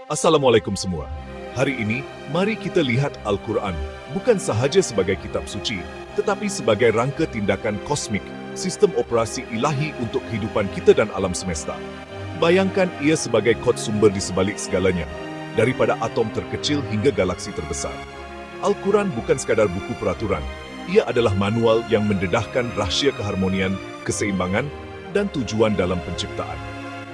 Assalamualaikum semua. Hari ini, mari kita lihat Al-Quran bukan sahaja sebagai kitab suci, tetapi sebagai rangka tindakan kosmik, sistem operasi ilahi untuk kehidupan kita dan alam semesta. Bayangkan ia sebagai kod sumber di sebalik segalanya, daripada atom terkecil hingga galaksi terbesar. Al-Quran bukan sekadar buku peraturan, ia adalah manual yang mendedahkan rahsia keharmonian, keseimbangan, dan tujuan dalam penciptaan.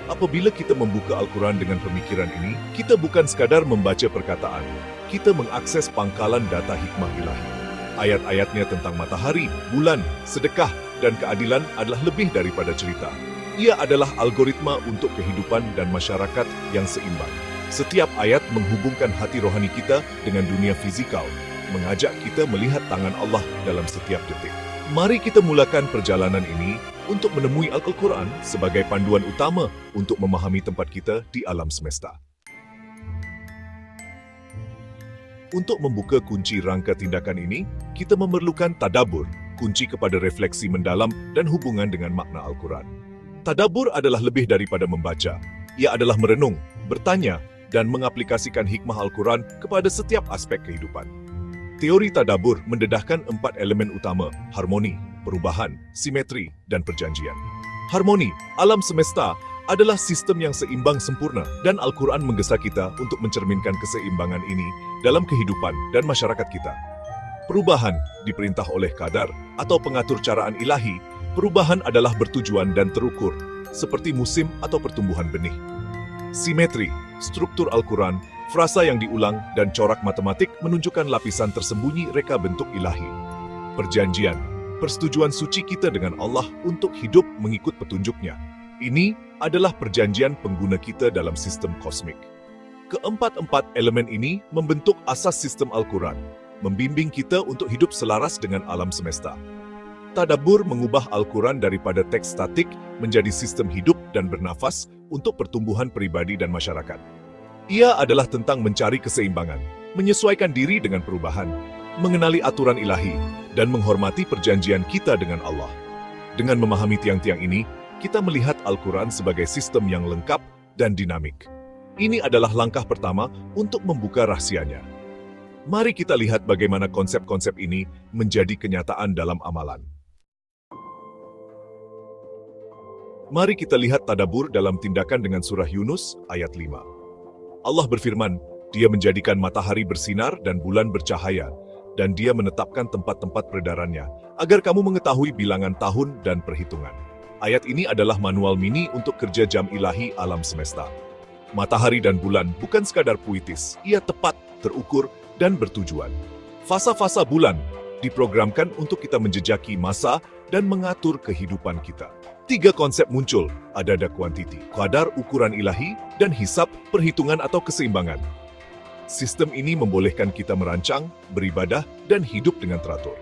Apabila kita membuka Al-Quran dengan pemikiran ini, kita bukan sekadar membaca perkataan, kita mengakses pangkalan data hikmah ilahi. Ayat-ayatnya tentang matahari, bulan, sedekah, dan keadilan adalah lebih daripada cerita. Ia adalah algoritma untuk kehidupan dan masyarakat yang seimbang. Setiap ayat menghubungkan hati rohani kita dengan dunia fizikal, mengajak kita melihat tangan Allah dalam setiap detik. Mari kita mulakan perjalanan ini untuk menemui Al-Quran sebagai panduan utama untuk memahami tempat kita di alam semesta. Untuk membuka kunci rangka tindakan ini, kita memerlukan tadabbur, kunci kepada refleksi mendalam dan hubungan dengan makna Al-Quran. Tadabbur adalah lebih daripada membaca. Ia adalah merenung, bertanya, dan mengaplikasikan hikmah Al-Quran kepada setiap aspek kehidupan. Teori tadabbur mendedahkan 4 elemen utama: harmoni, perubahan, simetri, dan perjanjian. Harmoni, alam semesta, adalah sistem yang seimbang sempurna, dan Al-Quran menggesa kita untuk mencerminkan keseimbangan ini dalam kehidupan dan masyarakat kita. Perubahan diperintah oleh qadar atau pengatur caraan ilahi. Perubahan adalah bertujuan dan terukur, seperti musim atau pertumbuhan benih. Simetri, struktur Al-Quran, frasa yang diulang, dan corak matematik menunjukkan lapisan tersembunyi reka bentuk ilahi. Perjanjian, persetujuan suci kita dengan Allah untuk hidup mengikut petunjuknya. Ini adalah perjanjian pengguna kita dalam sistem kosmik. Keempat-empat elemen ini membentuk asas sistem Al-Quran, membimbing kita untuk hidup selaras dengan alam semesta. Tadabbur mengubah Al-Quran daripada teks statik menjadi sistem hidup dan bernafas untuk pertumbuhan pribadi dan masyarakat. Ia adalah tentang mencari keseimbangan, menyesuaikan diri dengan perubahan, mengenali aturan ilahi, dan menghormati perjanjian kita dengan Allah. Dengan memahami tiang-tiang ini, kita melihat Al-Quran sebagai sistem yang lengkap dan dinamik. Ini adalah langkah pertama untuk membuka rahasianya. Mari kita lihat bagaimana konsep-konsep ini menjadi kenyataan dalam amalan. Mari kita lihat tadabbur dalam tindakan dengan surah Yunus ayat 5. Allah berfirman, Dia menjadikan matahari bersinar dan bulan bercahaya, dan Dia menetapkan tempat-tempat peredarannya, agar kamu mengetahui bilangan tahun dan perhitungan. Ayat ini adalah manual mini untuk kerja jam ilahi alam semesta. Matahari dan bulan bukan sekadar puitis, ia tepat, terukur, dan bertujuan. Fasa-fasa bulan diprogramkan untuk kita menjejaki masa dan mengatur kehidupan kita. 3 konsep muncul, adada kuantiti, qadar ukuran ilahi, dan hisab perhitungan atau keseimbangan. Sistem ini membolehkan kita merancang, beribadah, dan hidup dengan teratur.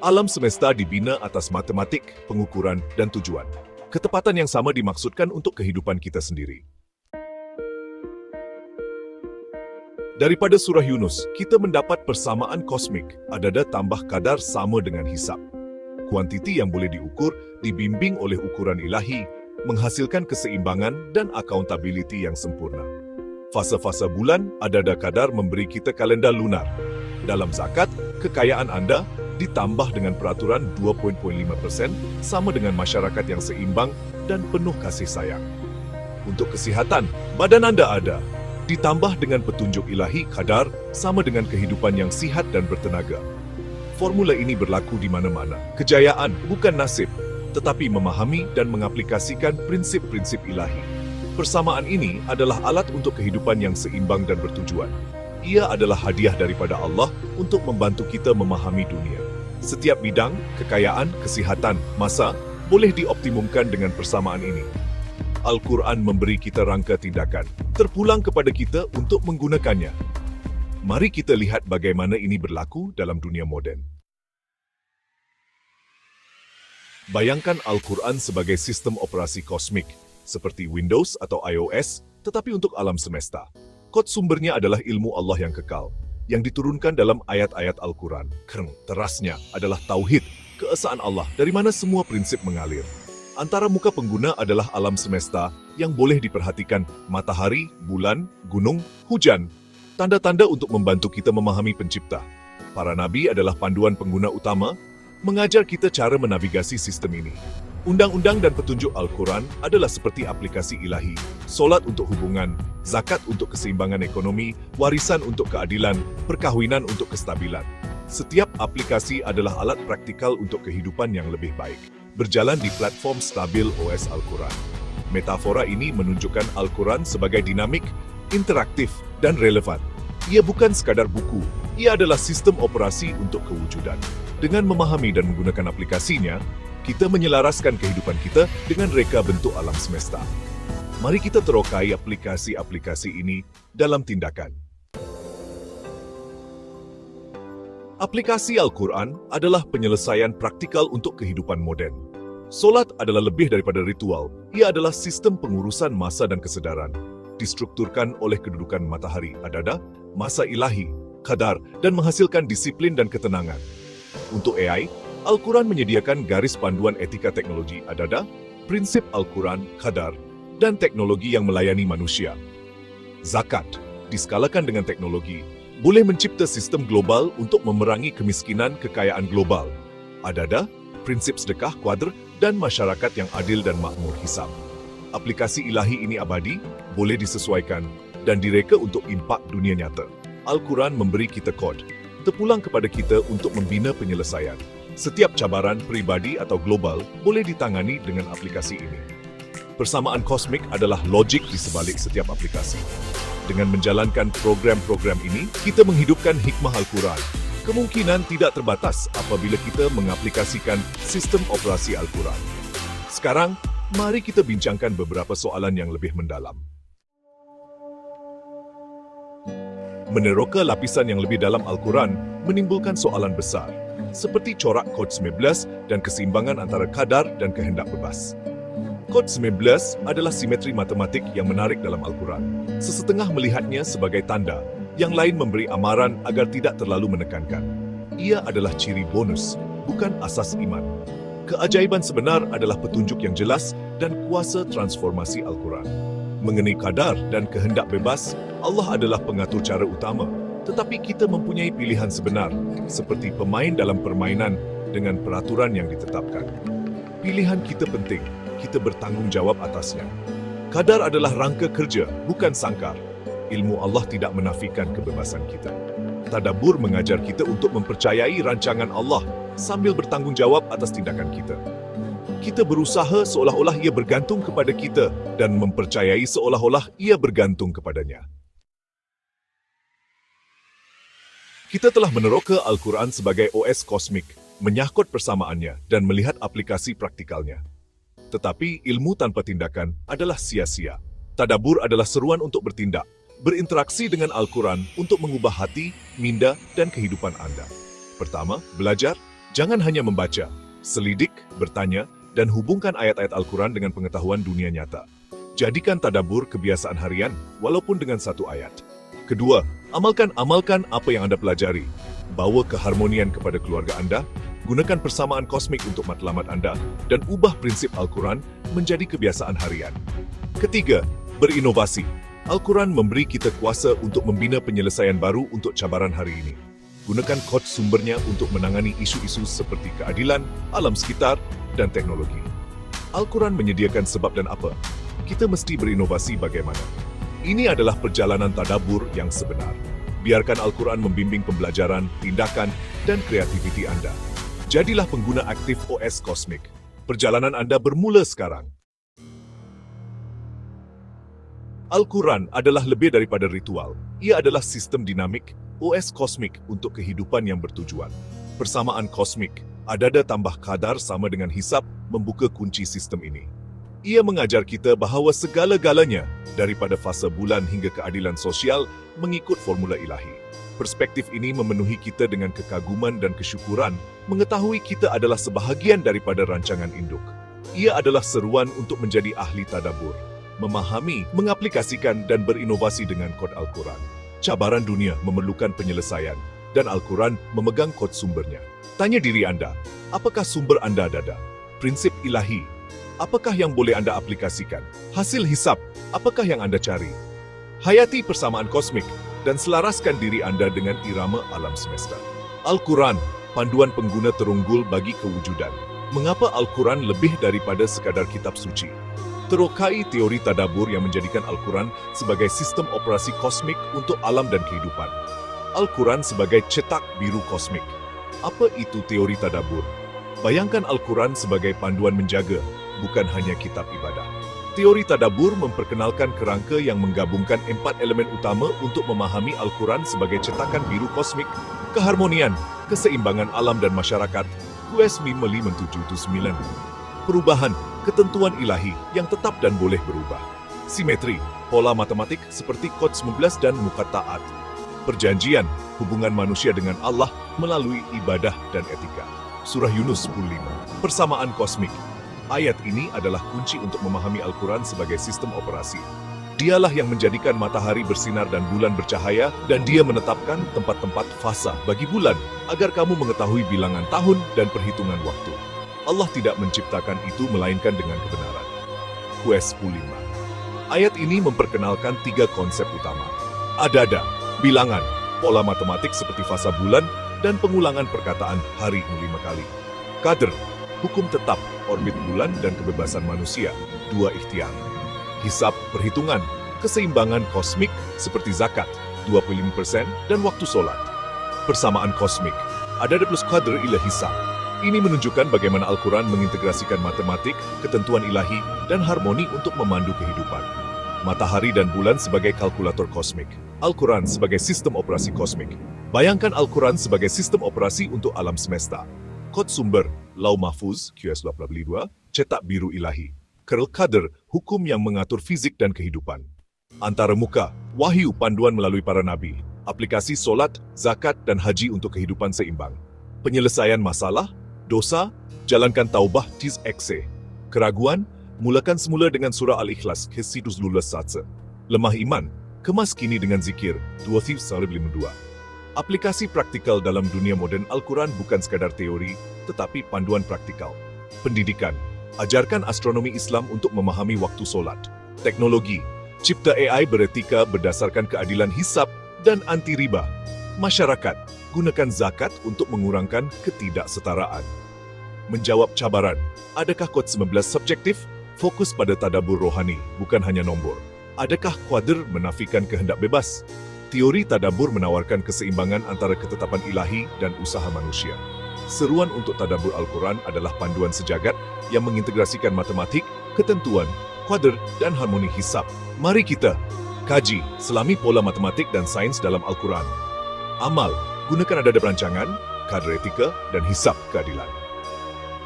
Alam semesta dibina atas matematik, pengukuran, dan tujuan. Ketepatan yang sama dimaksudkan untuk kehidupan kita sendiri. Daripada surah Yunus, kita mendapat persamaan kosmik, adada tambah qadar sama dengan hisab. Kuantiti yang boleh diukur dibimbing oleh ukuran ilahi, menghasilkan keseimbangan dan accountability yang sempurna. Fase-fase bulan, adada qadar memberi kita kalender lunar. Dalam zakat, kekayaan Anda ditambah dengan peraturan 2.5% sama dengan masyarakat yang seimbang dan penuh kasih sayang. Untuk kesihatan, badan Anda ada, ditambah dengan petunjuk ilahi qadar sama dengan kehidupan yang sihat dan bertenaga. Formula ini berlaku di mana-mana. Kejayaan bukan nasib, tetapi memahami dan mengaplikasikan prinsip-prinsip ilahi. Persamaan ini adalah alat untuk kehidupan yang seimbang dan bertujuan. Ia adalah hadiah daripada Allah untuk membantu kita memahami dunia. Setiap bidang, kekayaan, kesihatan, masa, boleh dioptimumkan dengan persamaan ini. Al-Quran memberi kita rangka tindakan, terpulang kepada kita untuk menggunakannya. Mari kita lihat bagaimana ini berlaku dalam dunia moden. Bayangkan Al-Quran sebagai sistem operasi kosmik, seperti Windows atau iOS, tetapi untuk alam semesta. Kod sumbernya adalah ilmu Allah yang kekal, yang diturunkan dalam ayat-ayat Al-Quran. Terasnya adalah tauhid, keesaan Allah, dari mana semua prinsip mengalir. Antara muka pengguna adalah alam semesta yang boleh diperhatikan: matahari, bulan, gunung, hujan. Tanda-tanda untuk membantu kita memahami pencipta. Para nabi adalah panduan pengguna utama, mengajar kita cara menavigasi sistem ini. Undang-undang dan petunjuk Al-Quran adalah seperti aplikasi ilahi. Solat untuk hubungan, zakat untuk keseimbangan ekonomi, warisan untuk keadilan, perkahwinan untuk kestabilan. Setiap aplikasi adalah alat praktikal untuk kehidupan yang lebih baik. Berjalan di platform stabil OS Al-Quran. Metafora ini menunjukkan Al-Quran sebagai dinamik, interaktif, dan relevan. Ia bukan sekadar buku, ia adalah sistem operasi untuk kewujudan. Dengan memahami dan menggunakan aplikasinya, kita menyelaraskan kehidupan kita dengan reka bentuk alam semesta. Mari kita terokai aplikasi-aplikasi ini dalam tindakan. Aplikasi Al-Quran adalah penyelesaian praktikal untuk kehidupan moden. Solat adalah lebih daripada ritual, ia adalah sistem pengurusan masa dan kesedaran. Distrukturkan oleh kedudukan matahari adada, masa ilahi, qadar, dan menghasilkan disiplin dan ketenangan. Untuk AI, Al-Quran menyediakan garis panduan etika teknologi adada, prinsip Al-Quran, qadar, dan teknologi yang melayani manusia. Zakat, diskalakan dengan teknologi, boleh mencipta sistem global untuk memerangi kemiskinan kekayaan global. Adada, prinsip sedekah kuadr, dan masyarakat yang adil dan makmur hisab. Aplikasi ilahi ini abadi, boleh disesuaikan, dan direka untuk impak dunia nyata. Al-Quran memberi kita kod, terpulang kepada kita untuk membina penyelesaian. Setiap cabaran pribadi atau global boleh ditangani dengan aplikasi ini. Persamaan kosmik adalah logik di sebalik setiap aplikasi. Dengan menjalankan program-program ini, kita menghidupkan hikmah Al-Quran. Kemungkinan tidak terbatas apabila kita mengaplikasikan sistem operasi Al-Quran. Sekarang, mari kita bincangkan beberapa soalan yang lebih mendalam. Meneroka lapisan yang lebih dalam Al-Quran menimbulkan soalan besar, seperti corak kod 19 dan keseimbangan antara qadar dan kehendak bebas. Kod 19 adalah simetri matematik yang menarik dalam Al-Quran. Sesetengah melihatnya sebagai tanda, yang lain memberi amaran agar tidak terlalu menekankan. Ia adalah ciri bonus, bukan asas iman. Keajaiban sebenar adalah petunjuk yang jelas dan kuasa transformasi Al-Quran. Mengenai qadar dan kehendak bebas, Allah adalah pengatur cara utama. Tetapi kita mempunyai pilihan sebenar, seperti pemain dalam permainan dengan peraturan yang ditetapkan. Pilihan kita penting, kita bertanggung jawab atasnya. Qadar adalah rangka kerja, bukan sangkar. Ilmu Allah tidak menafikan kebebasan kita. Tadabbur mengajar kita untuk mempercayai rancangan Allah sambil bertanggung jawab atas tindakan kita. Kita berusaha seolah-olah ia bergantung kepada kita dan mempercayai seolah-olah ia bergantung kepadanya. Kita telah meneroka Al-Quran sebagai OS kosmik, menyahkot persamaannya dan melihat aplikasi praktikalnya. Tetapi ilmu tanpa tindakan adalah sia-sia. Tadabbur adalah seruan untuk bertindak, berinteraksi dengan Al-Quran untuk mengubah hati, minda, dan kehidupan Anda. Pertama, belajar, jangan hanya membaca, selidik, bertanya, dan hubungkan ayat-ayat Al-Quran dengan pengetahuan dunia nyata. Jadikan tadabbur kebiasaan harian, walaupun dengan satu ayat. Kedua, amalkan apa yang Anda pelajari. Bawa keharmonian kepada keluarga Anda, gunakan persamaan kosmik untuk matlamat Anda, dan ubah prinsip Al-Quran menjadi kebiasaan harian. Ketiga, berinovasi. Al-Quran memberi kita kuasa untuk membina penyelesaian baru untuk cabaran hari ini. Gunakan kod sumbernya untuk menangani isu-isu seperti keadilan, alam sekitar, dan teknologi. Al-Quran menyediakan sebab dan apa. Kita mesti berinovasi bagaimana. Ini adalah perjalanan tadabbur yang sebenar. Biarkan Al-Quran membimbing pembelajaran, tindakan, dan kreativiti Anda. Jadilah pengguna aktif OS kosmik. Perjalanan Anda bermula sekarang. Al-Quran adalah lebih daripada ritual. Ia adalah sistem dinamik, OS kosmik untuk kehidupan yang bertujuan. Persamaan kosmik, adada tambah qadar sama dengan hisab, membuka kunci sistem ini. Ia mengajar kita bahawa segala-galanya, daripada fasa bulan hingga keadilan sosial, mengikut formula ilahi. Perspektif ini memenuhi kita dengan kekaguman dan kesyukuran, mengetahui kita adalah sebahagian daripada rancangan induk. Ia adalah seruan untuk menjadi ahli tadabbur, memahami, mengaplikasikan, dan berinovasi dengan kod Al-Quran. Cabaran dunia memerlukan penyelesaian, dan Al-Quran memegang kod sumbernya. Tanya diri Anda, apakah sumber Anda ada? Prinsip ilahi, Apakah yang boleh Anda aplikasikan? Hasil hisab, apakah yang Anda cari? Hayati persamaan kosmik dan selaraskan diri Anda dengan irama alam semesta. Al-Quran, panduan pengguna terunggul bagi kewujudan. Mengapa Al-Quran lebih daripada sekadar kitab suci? Terokai teori tadabur yang menjadikan Al-Quran sebagai sistem operasi kosmik untuk alam dan kehidupan. Al-Quran sebagai cetak biru kosmik. Apa itu teori tadabur? Bayangkan Al-Quran sebagai panduan menjaga, bukan hanya kitab ibadah. Teori tadabur memperkenalkan kerangka yang menggabungkan 4 elemen utama untuk memahami Al-Quran sebagai cetakan biru kosmik, keharmonian, keseimbangan alam dan masyarakat, QS 5779. Perubahan, ketentuan ilahi yang tetap dan boleh berubah. Simetri, pola matematik seperti Kod 19 dan Muqatta'at. Perjanjian, hubungan manusia dengan Allah melalui ibadah dan etika. Surah Yunus 10:5. Persamaan kosmik. Ayat ini adalah kunci untuk memahami Al-Quran sebagai sistem operasi. Dialah yang menjadikan matahari bersinar dan bulan bercahaya, dan dia menetapkan tempat-tempat fasa bagi bulan, agar kamu mengetahui bilangan tahun dan perhitungan waktu. Allah tidak menciptakan itu melainkan dengan kebenaran. QS 10:5. Ayat ini memperkenalkan 3 konsep utama. Adada, bilangan, pola matematik seperti fasa bulan, dan pengulangan perkataan hari 5 kali. Qadr, hukum tetap, orbit bulan dan kebebasan manusia, 2 ikhtiar. Hisab, perhitungan, keseimbangan kosmik seperti zakat, 25%, dan waktu sholat. Persamaan kosmik, adada plus qadr ila hisab. Ini menunjukkan bagaimana Al-Quran mengintegrasikan matematik, ketentuan ilahi, dan harmoni untuk memandu kehidupan. Matahari dan bulan sebagai kalkulator kosmik. Al-Quran sebagai sistem operasi kosmik. Bayangkan Al-Quran sebagai sistem operasi untuk alam semesta. Kod sumber, Lau Mahfuz, QS 22, cetak biru ilahi. Kerel Qadr, hukum yang mengatur fizik dan kehidupan. Antara muka, wahyu panduan melalui para nabi. Aplikasi solat, zakat, dan haji untuk kehidupan seimbang. Penyelesaian masalah, dosa, jalankan taubah tis ekse. Keraguan, mulakan semula dengan surah Al-Ikhlas, Kesidus Lulas Satse. Lemah iman, kemas kini dengan zikir, 2:52. Aplikasi praktikal dalam dunia modern Al-Quran bukan sekadar teori, tetapi panduan praktikal. Pendidikan, ajarkan astronomi Islam untuk memahami waktu solat. Teknologi, cipta AI beretika berdasarkan keadilan hisab dan anti riba. Masyarakat, gunakan zakat untuk mengurangkan ketidaksetaraan. Menjawab cabaran, adakah Kod 19 subjektif? Fokus pada tadabur rohani, bukan hanya nombor. Adakah Qadr menafikan kehendak bebas? Teori tadabur menawarkan keseimbangan antara ketetapan ilahi dan usaha manusia. Seruan untuk tadabur Al-Quran adalah panduan sejagat yang mengintegrasikan matematik, ketentuan, Qadr, dan harmoni hisab. Mari kita kaji, selami pola matematik dan sains dalam Al-Quran. Amal, gunakan adada perancangan, kadar etika, dan hisab keadilan.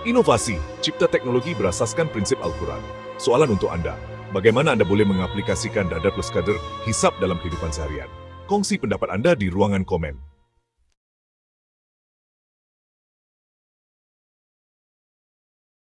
Inovasi, cipta teknologi berasaskan prinsip Al-Quran. Soalan untuk Anda, bagaimana Anda boleh mengaplikasikan dada plus kadar hisab dalam kehidupan seharian? Kongsi pendapat Anda di ruangan komen.